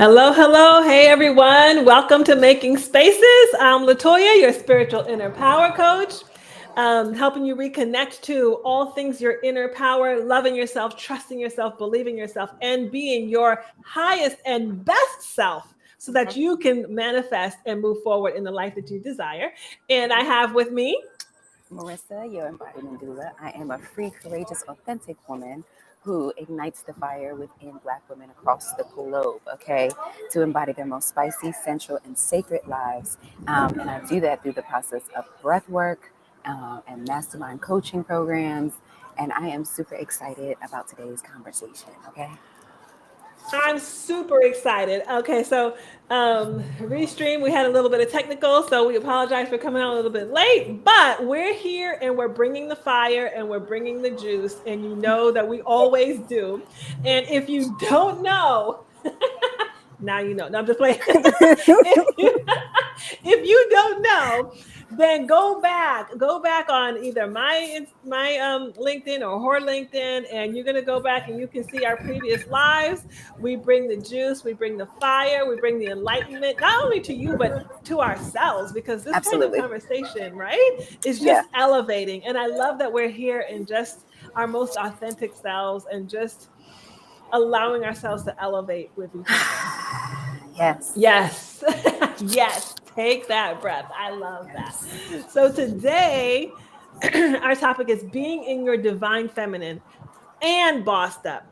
Hello, hello. Hey, everyone. Welcome to Making Spaces. I'm Latoya, your spiritual inner power coach, helping you reconnect to all things your inner power, loving yourself, trusting yourself, believing yourself, and being your highest and best self so that you can manifest and move forward in the life that you desire. And I have with me Marissa, your embodiment doula. I am a free, courageous, authentic woman who ignites the fire within Black women across the globe, okay, to embody their most spicy, sensual, and sacred lives. And I do that through the process of breath work and mastermind coaching programs. And I am super excited about today's conversation, okay? I'm super excited. Okay, so Restream, we had a little bit of technical, so we apologize for coming out a little bit late, but we're here and we're bringing the fire and we're bringing the juice, and you know that we always do. And if you don't know, now you know. No, I'm just playing. If you don't know, then go back on either my LinkedIn or her LinkedIn, and you're gonna go back and you can see our previous lives. We bring the juice, we bring the fire, we bring the enlightenment, not only to you but to ourselves, because this kind of Absolutely. conversation, right, is Yeah. just elevating. And I love that we're here in just our most authentic selves and just allowing ourselves to elevate with each other. Yes. Yes. Yes. Take that breath. I love that. Yes. So today, our topic is being in your divine feminine and bossed up.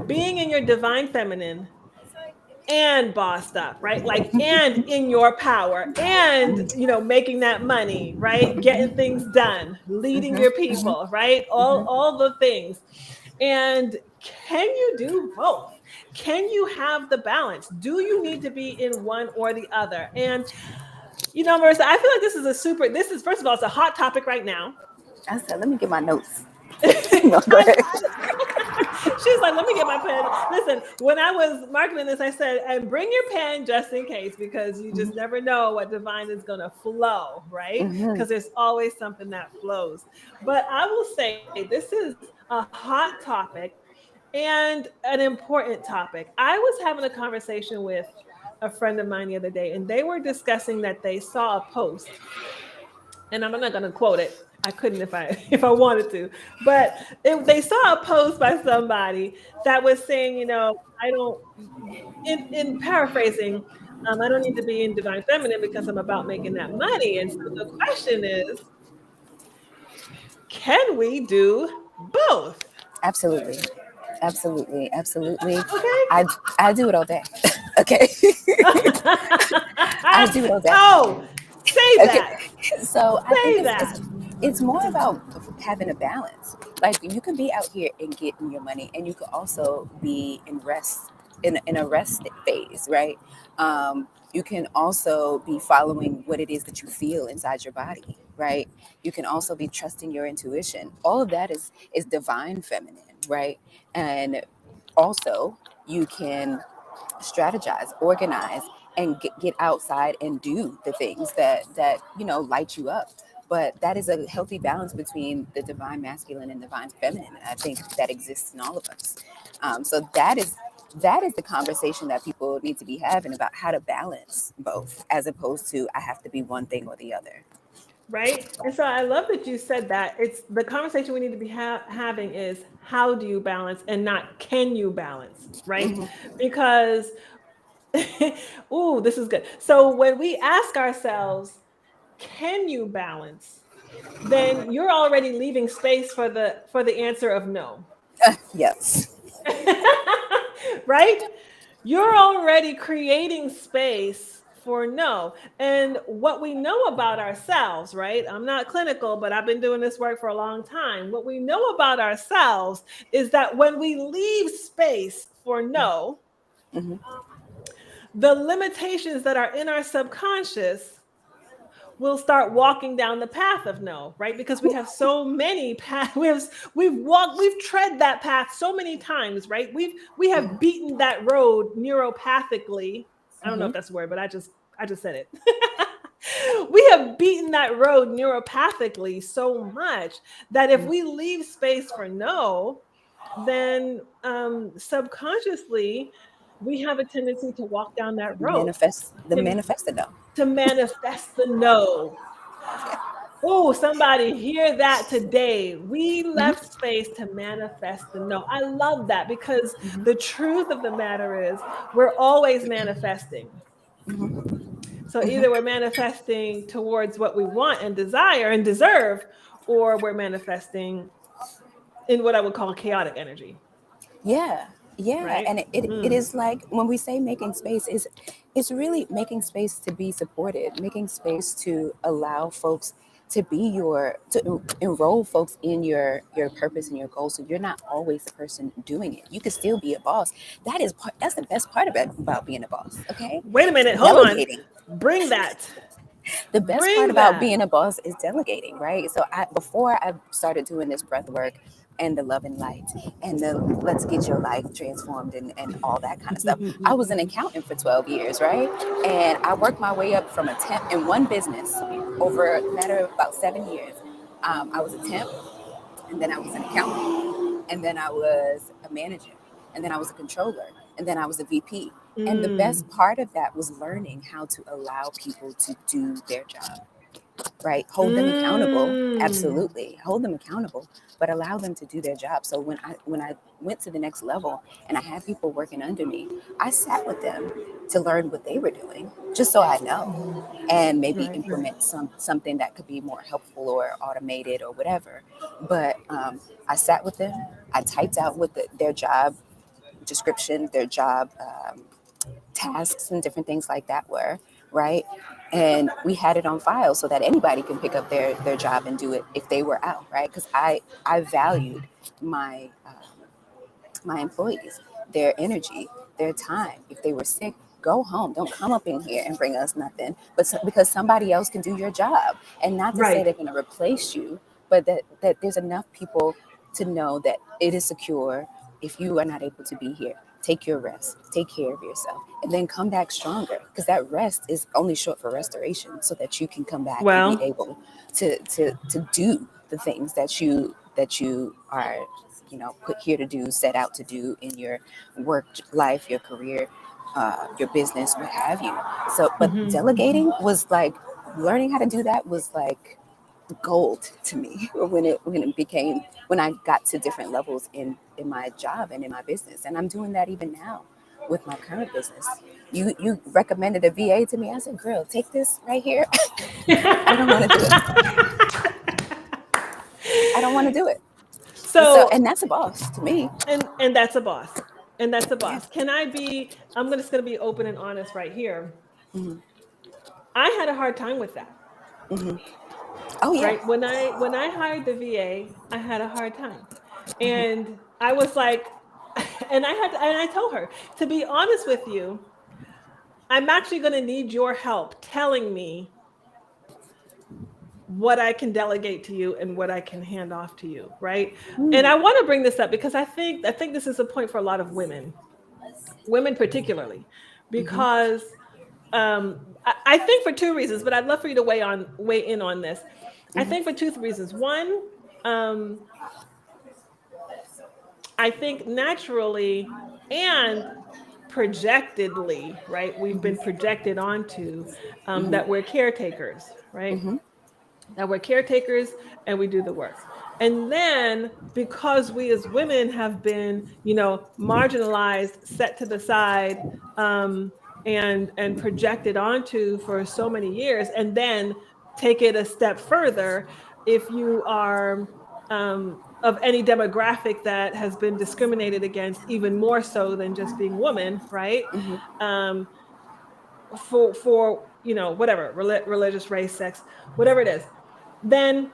Being in your divine feminine and bossed up, right? Like, and in your power and, making that money, right? Getting things done, leading Mm-hmm. your Mm-hmm. people, right? Mm-hmm. All the things. And can you do both? Can you have the balance? Do you need to be in one or the other? And, Marissa, I feel like this is, first of all, it's a hot topic right now. I said, let me get my notes. No, go I, ahead. She's like, let me get my pen. Listen, when I was marketing this, I said, and bring your pen just in case, because you just never know what divine is going to flow, right? Mm-hmm. Because there's always something that flows. But I will say, this is a hot topic and an important topic. I was having a conversation with a friend of mine the other day, and they were discussing that they saw a post, and I'm not going to quote it. I couldn't if I if I wanted to, but they saw a post by somebody that was saying, I don't. In paraphrasing, I don't need to be in divine feminine because I'm about making that money. And so the question is, can we do both? Absolutely. Absolutely. Absolutely. Okay. I I do it all day. Okay. I do it all day. Oh, say Okay. that. So I think Say it's that. it's more about having a balance. Like you can be out here and getting your money, and you could also be in rest in a rest phase, right? You can also be following what it is that you feel inside your body, right? You can also be trusting your intuition. All of that is divine feminine, right? And also you can strategize, organize, and get outside and do the things that light you up. But that is a healthy balance between the divine masculine and divine feminine. And I think that exists in all of us. So that is the conversation that people need to be having about how to balance both, as opposed to I have to be one thing or the other. Right. And so I love that you said that. It's the conversation we need to be having is how do you balance and not can you balance, right? Hmm. Because, ooh, this is good. So when we ask ourselves, can you balance? Then you're already leaving space for the answer of no. Yes. Right? You're already creating space for no. And what we know about ourselves, right? I'm not clinical, but I've been doing this work for a long time. What we know about ourselves is that when we leave space for no, Hmm. the limitations that are in our subconscious will start walking down the path of no, right? Because we have so many paths. We've tread that path so many times, right? We have beaten that road neuropathically. I don't know Hmm. if that's a word, but I just said it. We have beaten that road neuropathically so much that if we leave space for no, then subconsciously we have a tendency to walk down that road, Manifest the to, manifesto though. to manifest the no. Oh, somebody hear that today. We Hmm. left space to manifest the no. I love that because Hmm. the truth of the matter is we're always manifesting. Hmm. So Hmm. either we're manifesting towards what we want and desire and deserve, or we're manifesting in what I would call chaotic energy, Yeah, yeah, right? and it Mm. is like when we say making space is it's really making space to be supported, making space to allow folks to be enroll folks in your purpose and your goals. So you're not always the person doing it. You can still be a boss. That's the best part about being a boss. Okay, Wait a minute, hold on. delegating. Bring that. The best part Bring about that. being a boss is delegating, right? So before I started doing this breath work and the love and light and the let's get your life transformed and all that kind of stuff, I was an accountant for 12 years, right? And I worked my way up from a temp in one business over a matter of about 7 years. I was a temp, and then I was an accountant, and then I was a manager, and then I was a controller, and then I was a VP. And the Mm. best part of that was learning how to allow people to do their job, right? Hold them accountable, Mm. absolutely. Hold them accountable, but allow them to do their job. So when I went to the next level and I had people working under me, I sat with them to learn what they were doing, just so I know, Mhm. and maybe Right, right. implement something that could be more helpful or automated or whatever. But I sat with them. I typed out what their job description, their job tasks and different things like that were, right? And we had it on file so that anybody can pick up their job and do it if they were out, right? Because I valued my my employees, their energy, their time. If they were sick, go home. Don't come up in here and bring us nothing. But because somebody else can do your job, and not to say Right. they're going to replace you, but that there's enough people to know that it is secure. If you are not able to be here, take your rest, take care of yourself, and then come back stronger. Because that rest is only short for restoration, so that you can come back and be Well, able to do the things that you are put here to do, set out to do in your work life, your career, your business, what have you. So, but mhm, mhm. delegating was like learning how to do that was like gold to me when I got to different levels in my job and in my business, and I'm doing that even now with my current business. You recommended a VA to me. I said, "Girl, take this right here." I don't want to do it. I don't want to do it. So, So, and that's a boss to me. and that's a boss. And that's a Yeah. boss. Can I be just going to be open and honest right here. Hmm. I had a hard time with that. Hmm. Oh yeah. Right? When I hired the VA, I had a hard time. Hmm. And I was like and I told her, to be honest with you, I'm actually going to need your help telling me what I can delegate to you and what I can hand off to you, right? And I want to bring this up because I think this is a point for a lot of women particularly, Hmm. because I think for two reasons, but I'd love for you to weigh in on this. I Hmm. think for two reasons. One, um, I think naturally and projectedly, right? We've been Hmm. projected onto Hmm. that we're caretakers, right? Hmm. That we're caretakers and we do the work. And then because we as women have been, marginalized, set to the side, um, and projected onto for so many years, and then take it a step further, if you are of any demographic that has been discriminated against, even more so than just being woman, right? Hmm. Um, for whatever religious, race, sex, whatever it is, then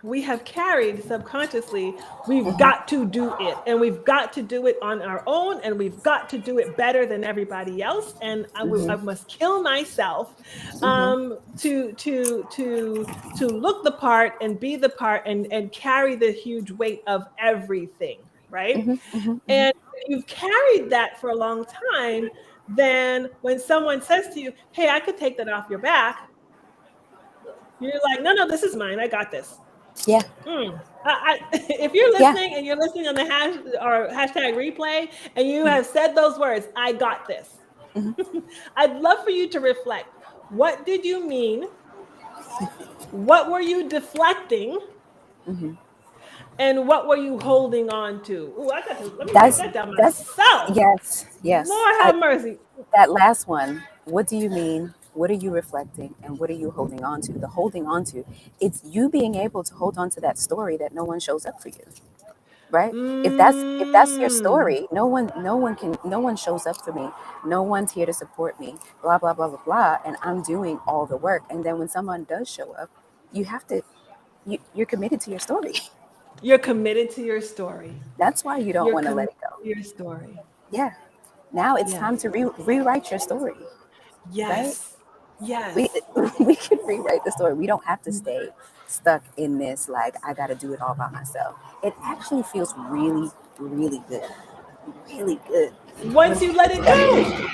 we have carried subconsciously, we've Hmm. got to do it, and we've got to do it on our own, and we've got to do it better than everybody else, and I Hmm. must kill myself Hmm. to look the part and be the part and carry the huge weight of everything, right? Hmm. Hmm. Hmm. And if you've carried that for a long time, then when someone says to you, "Hey, I could take that off your back," you're like, "No, no, this is mine. I got this." Yeah. If you're Yeah. listening and you're listening on the hashtag replay and you have said those words, I got this. Mhm. I'd love for you to reflect. What did you mean? What were you deflecting? Hmm. And what were you holding on to? Oh, I got to let me write That's that down that's myself. yes, yes. Lord have mercy. That last one. What do you mean? What are you reflecting? And what are you holding on to? The holding on to, it's you being able to hold on to that story that no one shows up for you. Right? If that's your Mm, story, no one shows up for me. No one's here to support me. Blah blah blah blah blah. And I'm doing all the work. And then when someone does show up, you have to you're committed to your story. you're committed to your story. That's why you don't You're want to let committed it go. to your story. Yeah. Now it's Yes. time to rewrite your story, right? Yes. We Yes. we can rewrite the story. We don't have to stay stuck in this like I got to do it all by myself. It actually feels really, really good, really good. Once you let it go.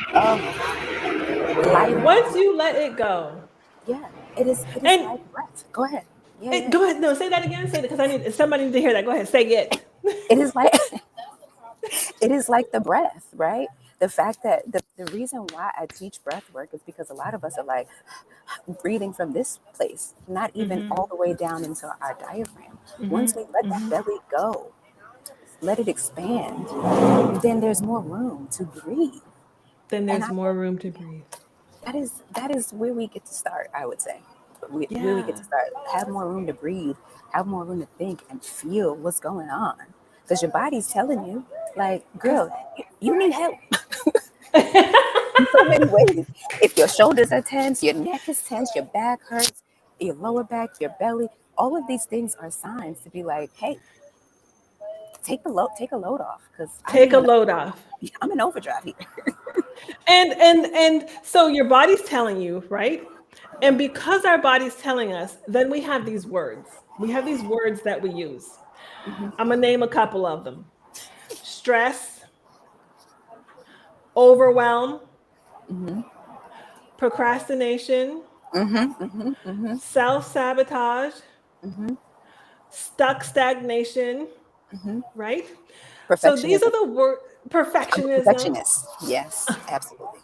Lighter. Once you let it go. Yeah, it is. It is And like breath. Go ahead. Yeah, yeah. go ahead. No, say that again. Say that because I need somebody need to hear that. Go ahead. Say it. It is like it is like the breath, right? The fact that the reason why I teach breath work is because a lot of us are like breathing from this place, not even Mm-hmm. all the way down into our diaphragm. Mm-hmm. Once we let that Mm-hmm. belly go, let it expand, then there's more room to breathe. Then And there's more room to breathe. that is where we get to start, I would say. Where we get to Yeah. start. Have more room to breathe, have more room to think and feel what's going on. Because your body's telling you, like, Cause girl, you need help in so many ways. If your shoulders are tense, your neck is tense, your back hurts, your lower back, your belly, all of these things are signs to be like, hey, take a load off because take a load off. I'm in overdrive here. And so your body's telling you, right? And because our body's telling us, then we have these words. We have these words that we use. I'm gonna name a couple of them: stress, overwhelm, Mm-hmm. procrastination, Mm-hmm. Mm-hmm. Mm-hmm. self sabotage, Mm-hmm. stuck stagnation, Mm-hmm. right? So these Perfectionism. are the word I'm a perfectionism perfectionist. Yes, absolutely.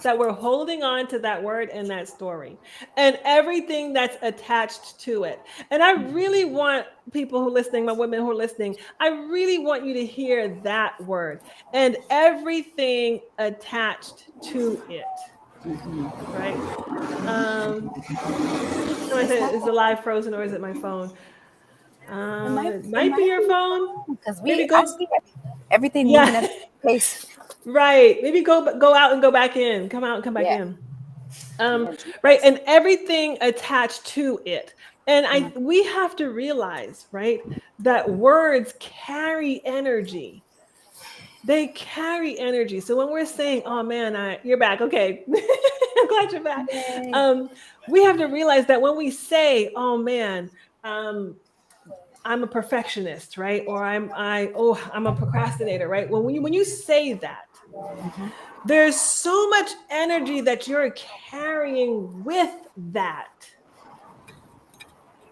that we're holding on to that word and that story and everything that's attached to it. And I really want people who are listening, my women who are listening, I really want you to hear that word and everything attached to it, Mm-hmm. right? Um, no, I It's said, not is the live frozen or is it my phone? It it might be might your be your phone. phone because Maybe I go, see everything moving yeah, at the pace. right. Maybe go out and go back in. Come out and come back Yeah, in. yeah, Right, Jesus. and everything attached to it. And I Mm. we have to realize, right, that words carry energy. They carry energy. So when we're saying, "Oh man, you're back," okay, I'm glad you're back. Yay. Um, we have to realize that when we say, "Oh man," um, I'm a perfectionist, right? Or I'm a procrastinator, right? When you say that, Mhm. there's so much energy that you're carrying with that.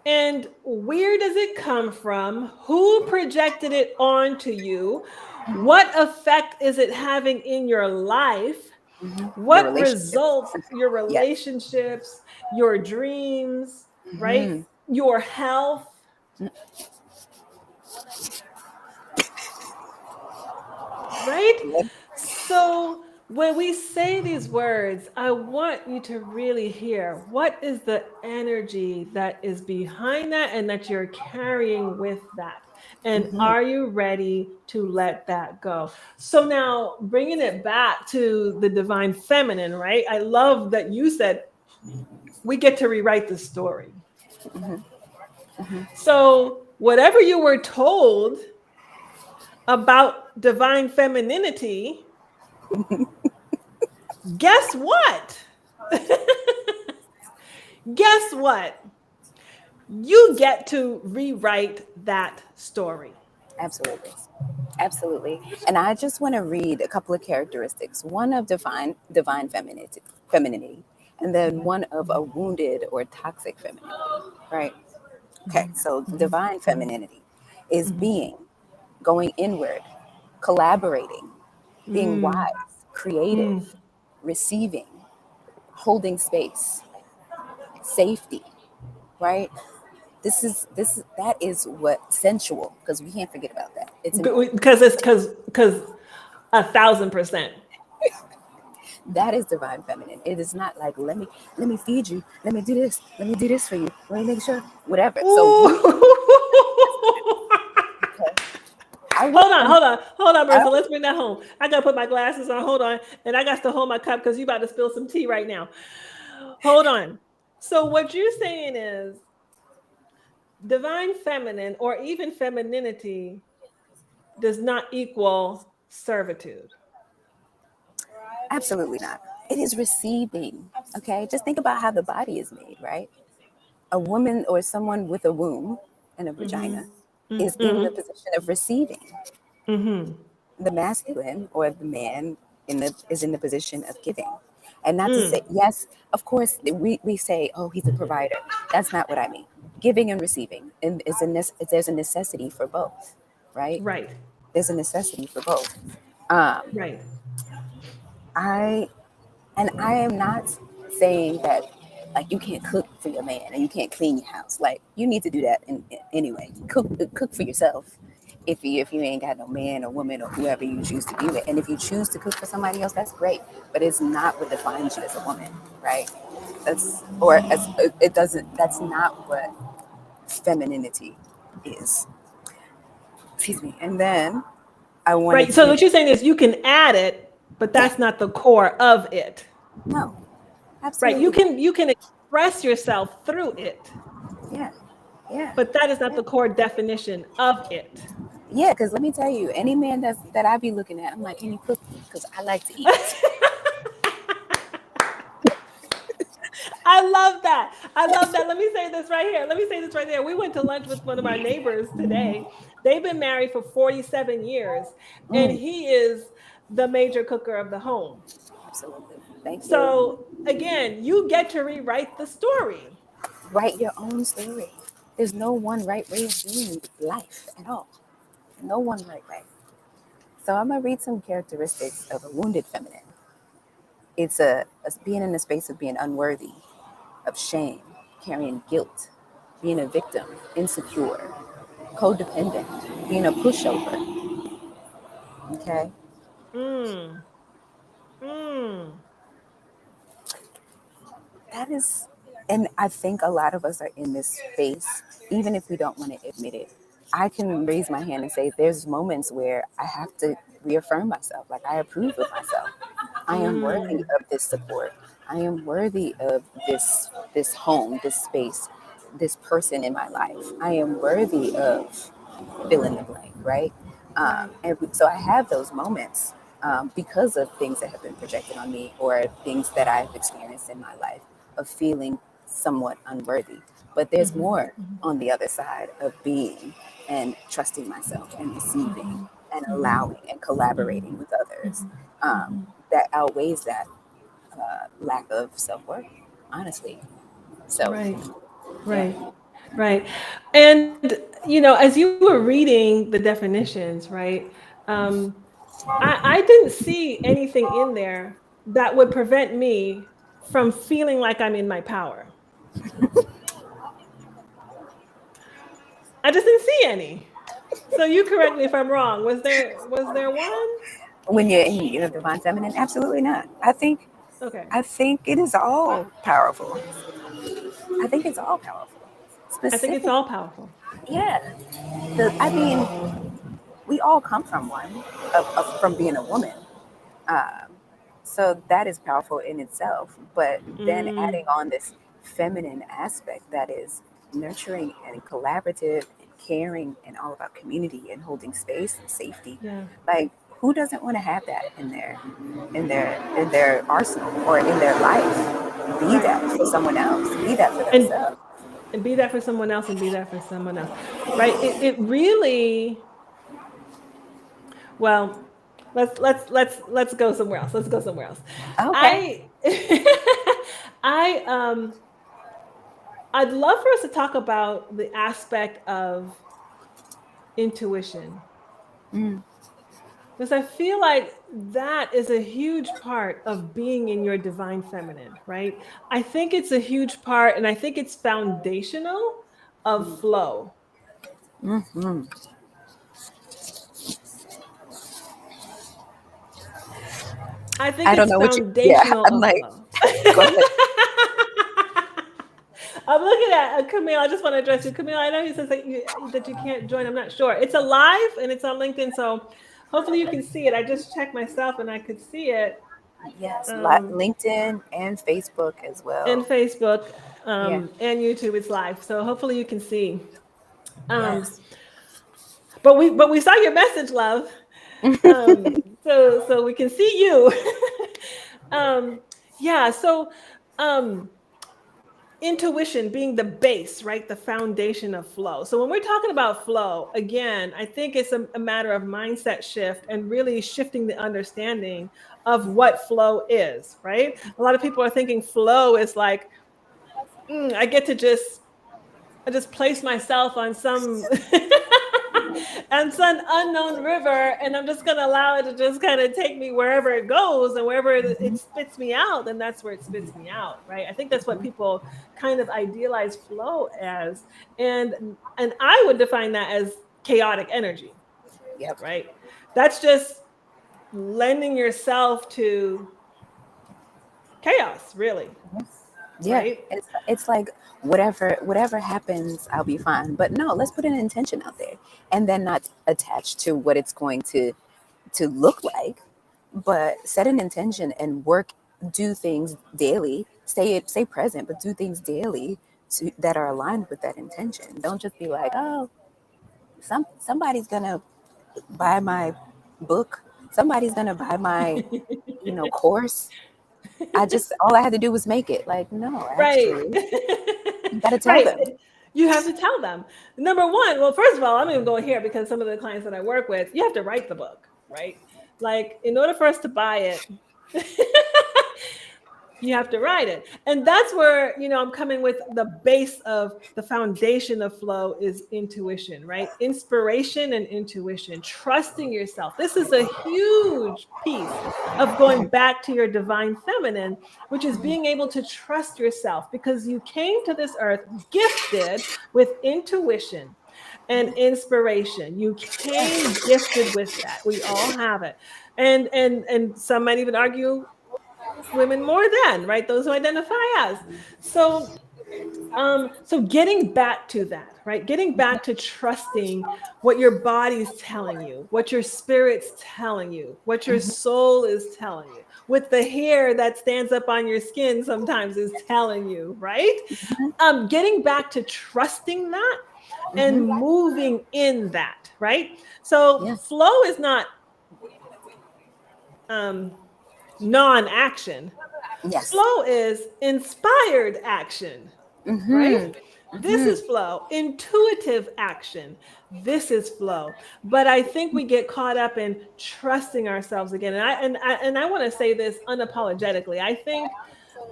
And where does it come from? Who projected it onto you? What effect is it having in your life? Mhm. Your What relationships. results, your Yeah. relationships, your dreams, right? Mhm. Your health, right? Yep. So when we say these words, I want you to really hear what is the energy that is behind that and that you're carrying with that. And Mhm. are you ready to let that go? So now bringing it back to the divine feminine, right? I love that you said we get to rewrite the story. Mhm. Mhm. So whatever you were told about divine femininity, guess what? Guess what? You get to rewrite that story. Absolutely. Absolutely. And I just want to read a couple of characteristics. One of divine femininity, and then one of a wounded or toxic femininity. Right. Okay, so divine femininity is being, going inward, collaborating, being Mm, wise, creative, receiving, holding space, safety, right? That is what sensual, because we can't forget about that. It's important. because 1,000%. That is divine feminine. It is not like let me feed you, let me do this for you, let me make sure, whatever. So we Ooh. okay. I want Hold on, them. hold on, hold on, I, Marissa. Let's bring that home. I gotta put my glasses on. Hold on, and I got to hold my cup because you about to spill some tea right now. Hold on. So what you're saying is divine feminine or even femininity does not equal servitude. absolutely not. It is receiving. Okay, just think about how the body is made, right? A woman or someone with a womb and a vagina is in the Mm-hmm. position of receiving. Mm-hmm. The masculine or the man is in the position of giving. And not to say, Mm. yes, of course, we say, oh, he's a provider. That's not what I mean. Giving and receiving, and there's a necessity for both, right? Right. There's a necessity for both. Um, Right. I I am not saying that like you can't cook for your man and you can't clean your house. Like you need to do that anyway. Cook for yourself. If you ain't got no man or woman or whoever you choose to be with, and if you choose to cook for somebody else, that's great. But it's not what defines you as a woman, right? It doesn't. That's not what femininity is. Excuse me. And then I wanted Right. So to, what you're saying is you can add it, but yeah, that's not the core of it. no, Right. absolutely not. You can express yourself through it, Yeah, yeah. but that is not Yeah. the core definition of it. Yeah, because let me tell you, any man that I be looking at, I'm like, can you cook? Because I like to eat. I love that. I love that. Let me say this right here. Let me say this right there. We went to lunch with one of our neighbors today. They've been married for 47 years, and Mm, he is the major cooker of the home. absolutely. Thank you. So, again, you get to rewrite the story. Write your own story. There's no one right way of doing life at all. No one right way. So I'm gonna read some characteristics of a wounded feminine. It's a being in the space of being unworthy, of shame, carrying guilt, being a victim, insecure, codependent, being a pushover. Okay, Mm, mm. that is, and I think a lot of us are in this space, even if we don't want to admit it. I can raise my hand and say there's moments where I have to reaffirm myself, like I approve of myself. I am worthy Mm, of this support. I am worthy of this home, this space, this person in my life. I am worthy of fill in the blank, right? right. So I have those moments because of things that have been projected on me or things that I've experienced in my life of feeling somewhat unworthy. But there's Mhm, more mhm, on the other side of being and trusting myself and receiving mhm, and mhm, allowing and collaborating mhm, with others mhm, um, mhm. that outweighs that lack of self worth, honestly. So, Right, yeah. right, right. And, as you were reading the definitions, right, um, I didn't see anything in there that would prevent me from feeling like I'm in my power. I just didn't see any. So you correct me if I'm wrong. Was there one? When you're in your divine feminine, absolutely not. Okay. I think it is all powerful. I think it's all powerful. I think it's Specific, all powerful. yeah. I mean, we all come from one, from being a woman. Um, so that is powerful in itself. But then adding Mm, on this feminine aspect that is nurturing and collaborative and caring and all about community and holding space and safety. yeah. Like who doesn't want to have that in their arsenal or in their life? Be Right. that for someone else. Be that for And themselves. and be that for someone else and be that for someone else. Right? It really well, let's go somewhere else. Let's go somewhere else. Okay. I I I'd love for us to talk about the aspect of intuition, Mm, because I feel like that is a huge part of being in your divine feminine, right? I think it's a huge part, and I think it's foundational of flow. mhm. I think I don't it's know what you. Yeah, foundational I'm of like, flow. go ahead. I'm looking at Camille. I just want to address you, Camille. I know you said that you can't join. I'm not sure. It's a live and it's on LinkedIn, so hopefully you can see it. I just checked myself and I could see it. Yes, Um, LinkedIn and Facebook as and well. Facebook Yeah. and YouTube. It's live, so hopefully you can see. Um, Yes. but we saw your message, love. So we can see you. um, yeah. So um, intuition being the base, right? The foundation of flow. So when we're talking about flow, again, I think it's a matter of mindset shift and really shifting the understanding of what flow is, right? A lot of people are thinking flow is like, I get to just place myself on some on some unknown river, and I'm just gonna allow it to just kind of take me wherever it goes, and wherever it Mhm, spits me out, then that's where it spits me out, right? I think that's what mhm. people kind of idealize flow as, and I would define that as chaotic energy, Yep. right? That's just lending yourself to chaos, really, Yeah, right? it's like whatever happens, I'll be fine. But no, let's put an intention out there, and then not attach to what it's going to look like, but set an intention and work, do things daily. Stay present, but do things daily that are aligned with that intention. Don't just be like, oh, somebody's gonna buy my book. Somebody's gonna buy my course. All I had to do was make it. Like, no, Right. actually, you got to tell Right. them. You have to tell them. Number one, well, first of all, I'm even going here because some of the clients that I work with, you have to write the book, right? Like, in order for us to buy it, you have to write it. And that's where, I'm coming with the base of the foundation of flow is intuition, right? Inspiration and intuition, trusting yourself. This is a huge piece of going back to your divine feminine, which is being able to trust yourself because you came to this earth gifted with intuition and inspiration. You came gifted with that. We all have it. And some might even argue women more than, right? Those who identify as. So so getting back to that, right? Getting back to trusting what your body's telling you, what your spirit's telling you, what your Mhm, soul is telling you, what the hair that stands up on your skin sometimes is telling you, right? mhm, Getting back to trusting that and mhm. moving in that, right? So Yeah. flow is not um, non-action. Yes. Flow is inspired action, right? Mhm, This mhm. is flow, intuitive action. This is flow. But I think we get caught up in trusting ourselves again. And I want to say this unapologetically. I think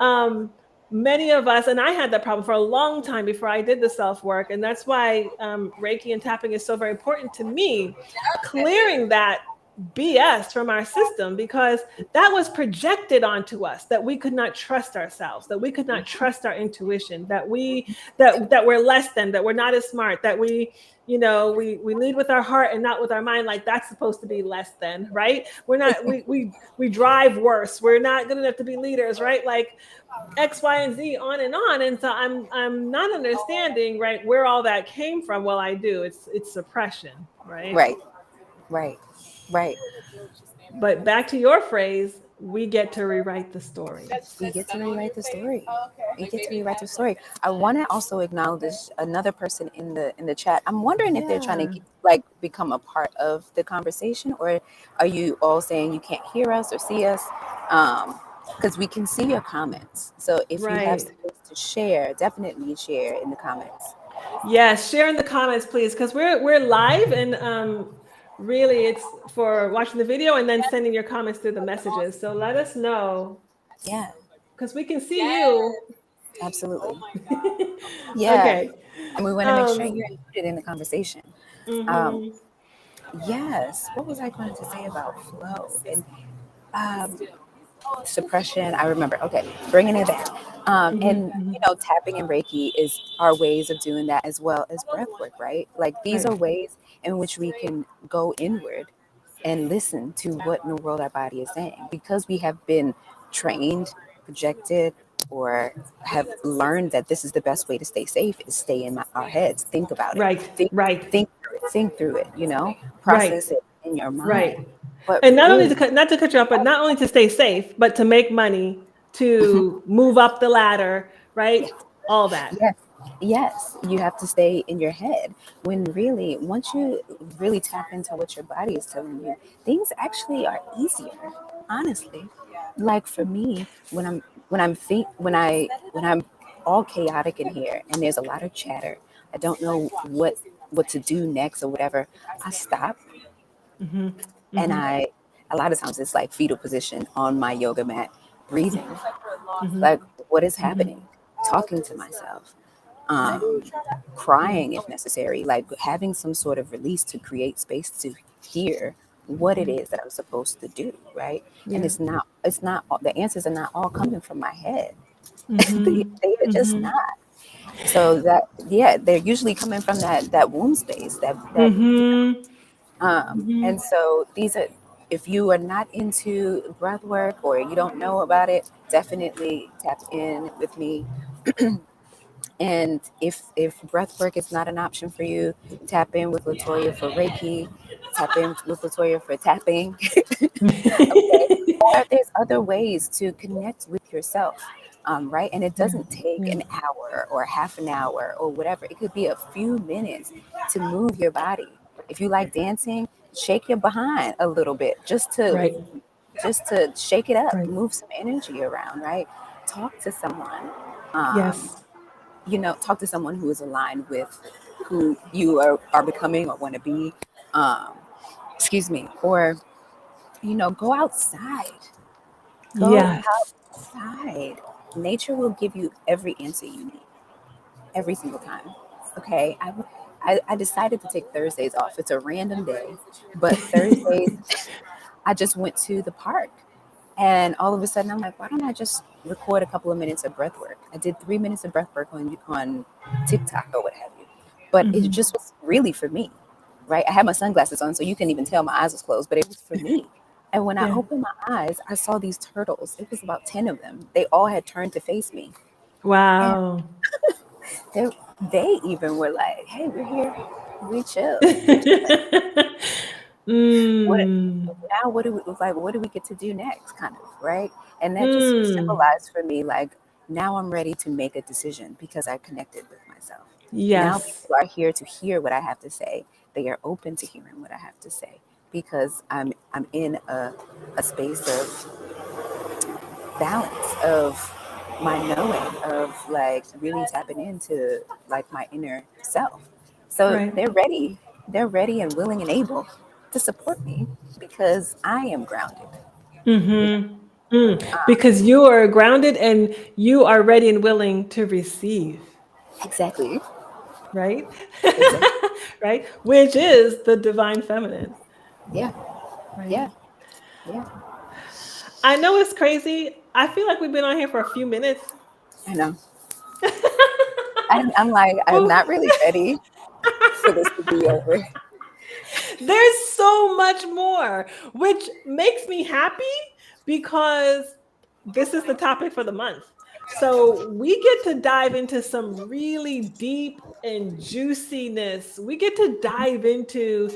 um, many of us, and I had that problem for a long time before I did the self work, and that's why Reiki and tapping is so very important to me. Clearing that BS from our system because that was projected onto us that we could not trust ourselves, that we could not trust our intuition, that we're less than, that we're not as smart, that we lead with our heart and not with our mind, like that's supposed to be less than, right? We're not we drive worse. We're not good enough to be leaders, right? Like X, Y, and Z, on and on. And so I'm not understanding, right, where all that came from. Well, I do. It's suppression, right? Right. Right. Right. But back to your phrase, we get to rewrite the story. We get to rewrite the story. We get to rewrite the story. I want to also acknowledge another person in the chat. I'm wondering if they're trying Yeah, to become a part of the conversation, or are you all saying you can't hear us or see us? Because we can see your comments. So if you have right. space to share, definitely share in the comments. Yes, share in the comments, please, because we're live and really it's for watching the video and then sending your comments through the messages. So let us know Yeah. because we can see you. Absolutely. Yeah. Okay. And we want to make sure Um, you're included in the conversation. Um, mhm. yes. What was I going to say about flow and um, suppression? I remember. Okay, bringing it back. Mhm. And Mhm. tapping and Reiki is our ways of doing that, as well as breath work, right? Like these Right. are ways in which we can go inward and listen to what in the world our body is saying, because we have been trained, projected, or have learned that this is the best way to stay safe is stay in our heads. Think about it. Right. Think, Right. think through it. Right. Process it in your mind. Right. But And not only really, to not to cut you off, but not only to stay safe, but to make money, to move up the ladder, right? yes, All that. yes, yes, you have to stay in your head. When really, once you really tap into what your body is telling you, things actually are easier. Honestly, like for me, when I'm all chaotic in here and there's a lot of chatter, I don't know what to do next or whatever. I stop Hmm. and Hmm. a lot of times it's like fetal position on my yoga mat, breathing. Hmm. Like, what is Hmm. happening? Talking to myself, Yeah. Yeah. crying if necessary, like having some sort of release to create space to hear what it Mhm. is that I'm supposed to do, right? And Yeah. it's not, the answers are not all coming from my head. Hmm. They are just Hmm. not. So that, yeah, they're usually coming from that womb space, that Hmm. and Hmm. so these are, if you are not into breath work or you don't know about it, definitely tap in with me. And if breath work is not an option for you, tap in with Latoya for Reiki, tap in with Latoya for tapping. Okay. Or there's other ways to connect with yourself. Right. And it Yeah. doesn't take Yeah. an hour or half an hour or whatever. It could be a few minutes to move your body. If you like dancing, shake your behind a little bit Right. just to shake it up, Right. move some energy around, right? Talk to someone. Um, Yes. talk to someone who is aligned with who you are becoming or want to be. Um, excuse me. Or, go outside. Go Yes. outside. Nature will give you every answer you need every single time. Okay. I decided to take Thursdays off. It's a random day, but Thursdays, I just went to the park. And all of a sudden, I'm like, why don't I just record a couple of minutes of breath work? I did 3 minutes of breath work on TikTok or what have you. But it Hmm. just was really for me, right? I had my sunglasses on, so you couldn't even tell my eyes was closed, but it was for me. And when I Yeah. opened my eyes, I saw these turtles. It was about 10 of them. They all had turned to face me. And Wow. they, they even were like, hey, we're here. We chill. We chilling. What Mm. now? What do we get to do next? Kind of, right? And that just Mm. symbolized for me, like, now I'm ready to make a decision because I connected with myself. Now Yes. people are here to hear what I have to say. They are open to hearing what I have to say because I'm in a space of balance, of my knowing, of like really tapping into like my inner self. So Right. they're ready and willing and able to support me because I am grounded. You Mm-hmm. Mm. Because you are grounded and you are ready and willing to receive, Exactly. right? Exactly. Right? Which is the divine feminine, Yeah. right? Yeah. Yeah. I know it's crazy. I feel like we've been on here for a few minutes. I know. I'm like, I'm But not really ready for this to be over. there's so much more, which makes me happy because this is the topic for the month. So we get to dive into some really deep and juiciness. We get to dive into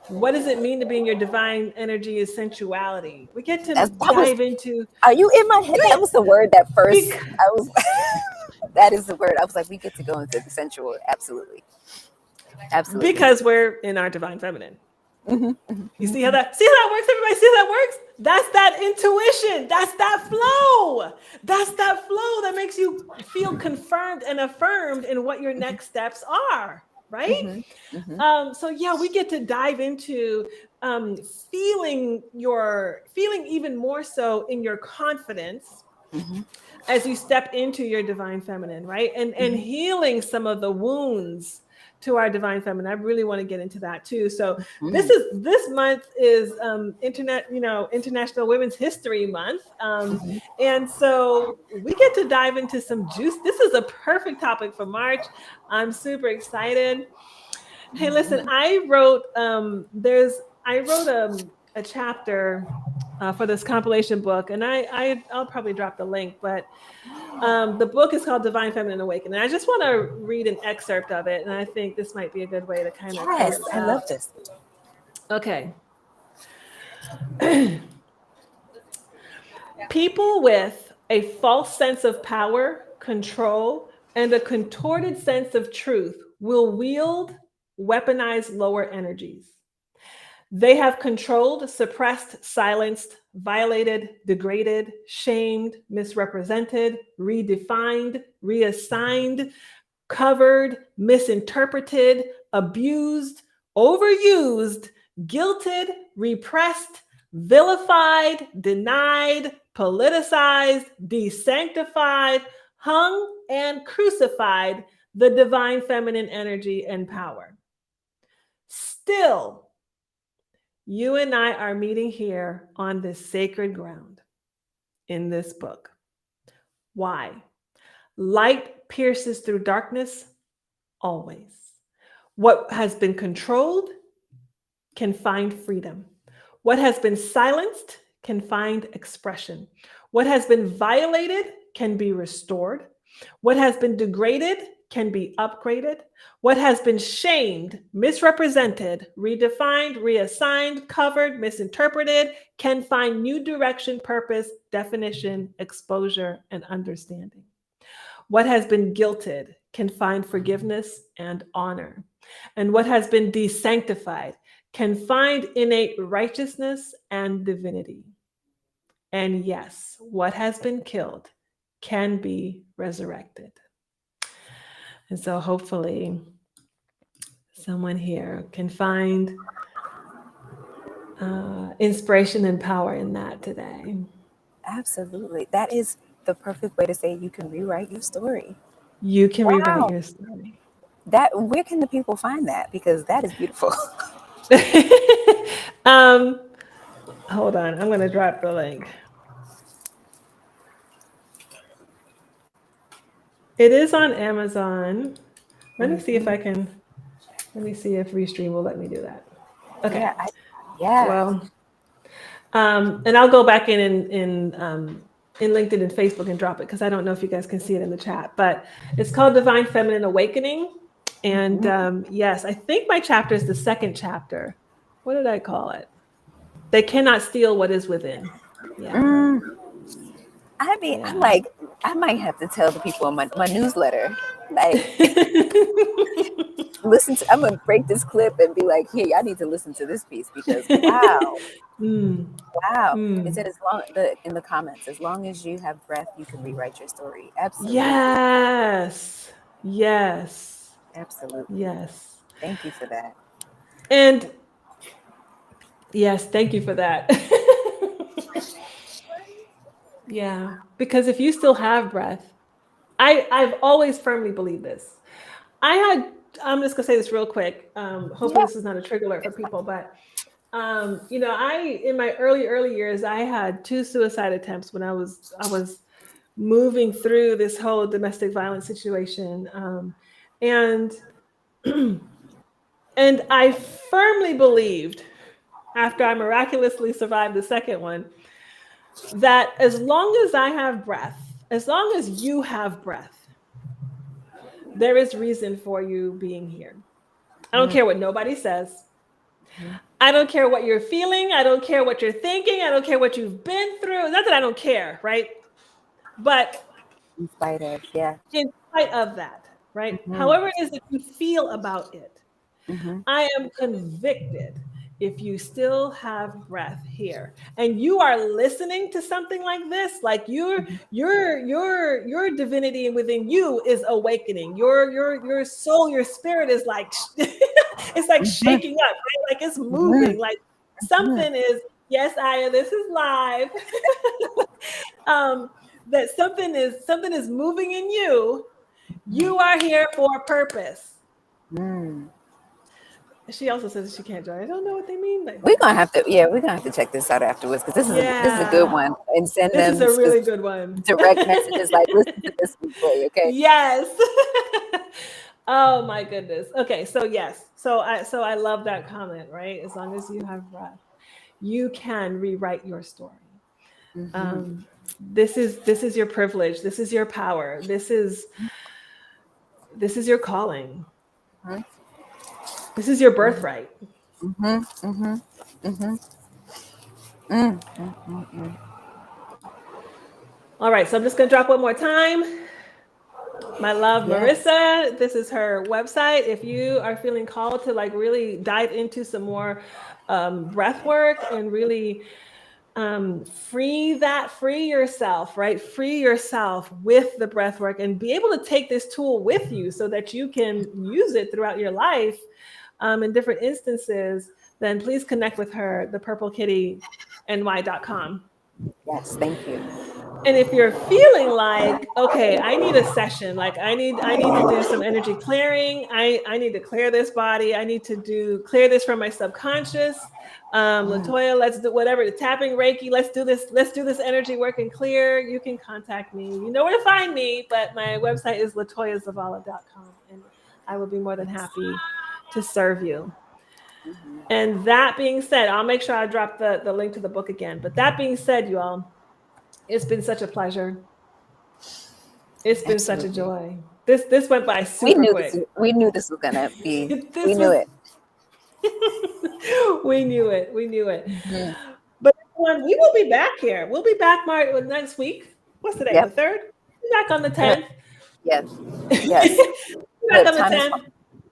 what does it mean to be in your divine energy and sensuality. We get to That was, dive into are you in my head? That was the word that first bec- I was, that is the word. I was like, we get to go into the sensual. Absolutely. Absolutely. because we're in our divine feminine. Hmm. You see how that works, everybody? See how that works? That's that intuition. That's that flow. That's that flow that makes you feel confirmed and affirmed in what your next steps are, right? Hmm. Hmm. So yeah, we get to dive into um, feeling even more so in your confidence, Mhm. as you step into your divine feminine, right? And healing some of the wounds to our divine feminine. I really want to get into that too. So Mhm. this month is International Women's History Month. Mhm. And so we get to dive into some juice. This is a perfect topic for March. I'm super excited. Hey, listen, I wrote a chapter for this compilation book, and I'll probably drop the link, but the book is called Divine Feminine Awakening. I just want to read an excerpt of it, and I think this might be a good way to kind of Yes, close I out. love this. Okay. People with a false sense of power, control, and a contorted sense of truth will wield weaponized lower energies. They have controlled, suppressed, silenced, violated, degraded, shamed, misrepresented, redefined, reassigned, covered, misinterpreted, abused, overused, guilted, repressed, vilified, denied, politicized, desanctified, hung, and crucified the divine feminine energy and power. Still, you and I are meeting here on this sacred ground in this book. Why? Light pierces through darkness always. What has been controlled can find freedom. What has been silenced can find expression. What has been violated can be restored. What has been degraded can be upgraded. What has been shamed, misrepresented, redefined, reassigned, covered, misinterpreted can find new direction, purpose, definition, exposure, and understanding. What has been guilted can find forgiveness and honor. And what has been desanctified can find innate righteousness and divinity. And yes, what has been killed can be resurrected. And so hopefully someone here can find inspiration and power in that today. Absolutely. That is the perfect way to say you can rewrite your story. You can rewrite Wow. your story. Where can the people find that? Because that is beautiful. um, hold on, I'm going to drop the link. It is on Amazon. Let me see if I can. Let me see if Restream will let me do that. Okay. Yeah. Yeah. Well, and I'll go back in LinkedIn and Facebook and drop it because I don't know if you guys can see it in the chat. But it's called Divine Feminine Awakening, and yes, I think my chapter is the second chapter. What did I call it? They cannot steal what is within. Yeah. I mean, Yeah. I'm like, I might have to tell the people in my newsletter, like, I'm going to break this clip and be like, here, y'all need to listen to this piece because wow. Wow. It said in the comments, as long as you have breath, you can rewrite your story. Absolutely. Yes. Yes. Absolutely. Yes. Thank you for that. And yes, thank you for that. Yeah, because if you still have breath, I've always firmly believed this. I'm just gonna say this real quick. Hopefully this is not a trigger alert for people, but in my early years, I had 2 suicide attempts when I was moving through this whole domestic violence situation, and and I firmly believed, after I miraculously survived the second one, that as long as I have breath, as long as you have breath, there is reason for you being here. I don't care what nobody says. I don't care what you're feeling. I don't care what you're thinking. I don't care what you've been through. Not that I don't care, right? But in spite of, yeah. In spite of that, right? However it is that you feel about it, I am convicted if you still have breath here and you are listening to something like this, like your divinity within you is awakening. Your soul, your spirit is like it's like shaking up, right? Like it's moving, like something is, yes, Aya, this is live. that something is moving in you. You are here for a purpose. Mm. She also says she can't join. I don't know what they mean by that. We're gonna have to check this out afterwards because this is a good one, and send This them is a really good one. direct messages like listen to this replay, okay? Yes. Oh my goodness. Okay, so yes. So I love that comment, right? As long as you have breath, you can rewrite your story. Mm-hmm. This is your privilege. This is your power. This is your calling. Mm-hmm. This is your birthright. Mm-hmm. Mm-hmm. Mm-hmm. Mm-hmm. All right, so I'm just gonna drop one more time. My love, Yes. Marissa. This is her website. If you are feeling called to like really dive into some more breath work and really free yourself, right? Free yourself with the breath work and be able to take this tool with you so that you can use it throughout your life in different instances, then please connect with her, thepurplekittyny.com. Yes. Thank you. And if you're feeling like, okay, I need a session, like I need to do some energy clearing. I need to clear this body. I need to clear this from my subconscious. Latoya, let's do whatever, the tapping Reiki. Let's do this energy work and clear. You can contact me. You know where to find me, but my website is latoyazavala.com, and I will be more than happy to serve you. Mm-hmm. And that being said, I'll make sure I drop the link to the book again. But that being said, you all, it's been such a pleasure. It's been such a joy. This went by super quick. We knew this was gonna be. We knew it. We knew it. Mm-hmm. But everyone, we will be back here. We'll be back next week. What's today? Yep. The 3rd? We're back on the 10th. Yes. Yes. We're back on the 10th.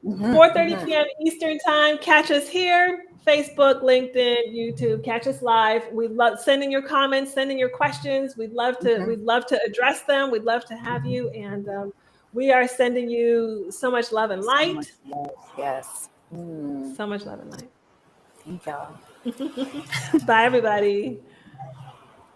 Mm-hmm. 4:30 p.m. Eastern time. Catch us here. Facebook, LinkedIn, YouTube. Catch us live. We love sending your comments, sending your questions. We'd love to address them. We'd love to have you. And we are sending you so much love and light. So much love. Yes. So much love and light. Thank y'all. Bye, everybody.